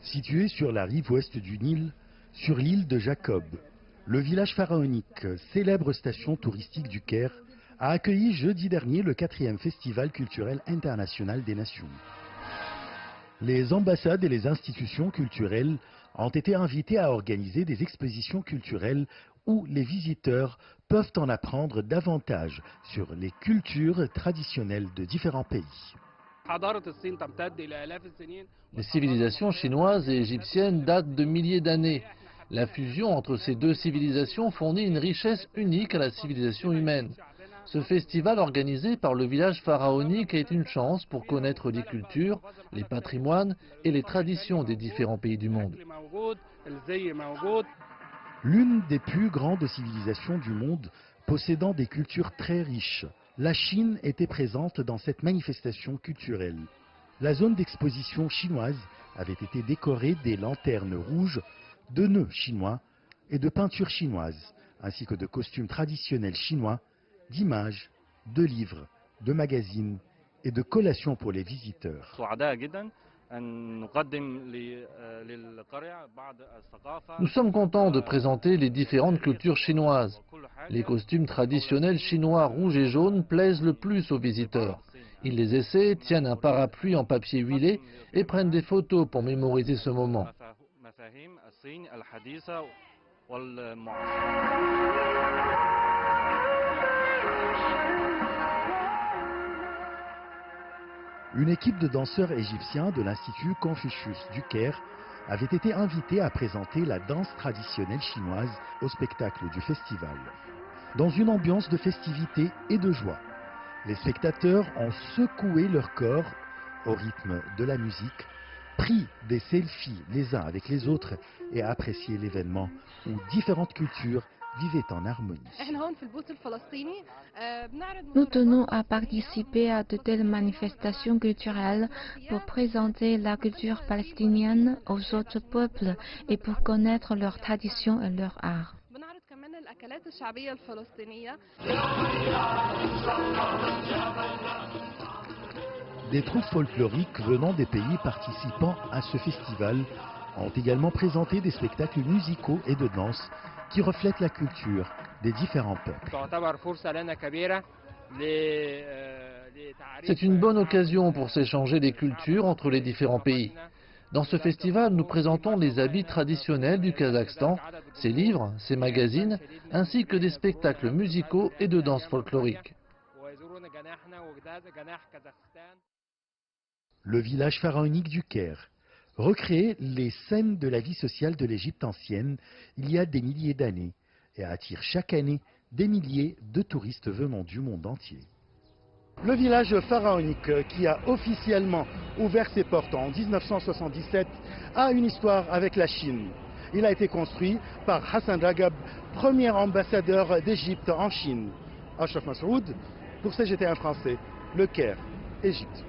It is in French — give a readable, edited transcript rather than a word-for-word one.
Situé sur la rive ouest du Nil, sur l'île de Jacob, le village pharaonique, célèbre station touristique du Caire, a accueilli jeudi dernier le 4e Festival culturel international des nations. Les ambassades et les institutions culturelles ont été invitées à organiser des expositions culturelles où les visiteurs peuvent en apprendre davantage sur les cultures traditionnelles de différents pays. Les civilisations chinoises et égyptiennes datent de milliers d'années. La fusion entre ces deux civilisations fournit une richesse unique à la civilisation humaine. Ce festival organisé par le village pharaonique est une chance pour connaître les cultures, les patrimoines et les traditions des différents pays du monde. L'une des plus grandes civilisations du monde, possédant des cultures très riches, la Chine était présente dans cette manifestation culturelle. La zone d'exposition chinoise avait été décorée des lanternes rouges, de nœuds chinois et de peintures chinoises, ainsi que de costumes traditionnels chinois, d'images, de livres, de magazines et de collations pour les visiteurs. Nous sommes contents de présenter les différentes cultures chinoises. Les costumes traditionnels chinois rouges et jaunes plaisent le plus aux visiteurs. Ils les essaient, tiennent un parapluie en papier huilé et prennent des photos pour mémoriser ce moment. Une équipe de danseurs égyptiens de l'Institut Confucius du Caire avait été invitée à présenter la danse traditionnelle chinoise au spectacle du festival. Dans une ambiance de festivité et de joie, les spectateurs ont secoué leur corps au rythme de la musique, pris des selfies les uns avec les autres et apprécié l'événement où différentes cultures vivaient en harmonie. Nous tenons à participer à de telles manifestations culturelles pour présenter la culture palestinienne aux autres peuples et pour connaître leurs traditions et leur art. Des troupes folkloriques venant des pays participant à ce festival ont également présenté des spectacles musicaux et de danse qui reflètent la culture des différents peuples. C'est une bonne occasion pour s'échanger des cultures entre les différents pays. Dans ce festival, nous présentons les habits traditionnels du Kazakhstan, ses livres, ses magazines, ainsi que des spectacles musicaux et de danse folklorique. Le village pharaonique du Caire recrée les scènes de la vie sociale de l'Égypte ancienne il y a des milliers d'années et attire chaque année des milliers de touristes venant du monde entier. Le village pharaonique, qui a officiellement ouvert ses portes en 1977, a une histoire avec la Chine. Il a été construit par Hassan Ragab, premier ambassadeur d'Égypte en Chine. Ashraf Massoud, pour CGT1 français, Le Caire, Égypte.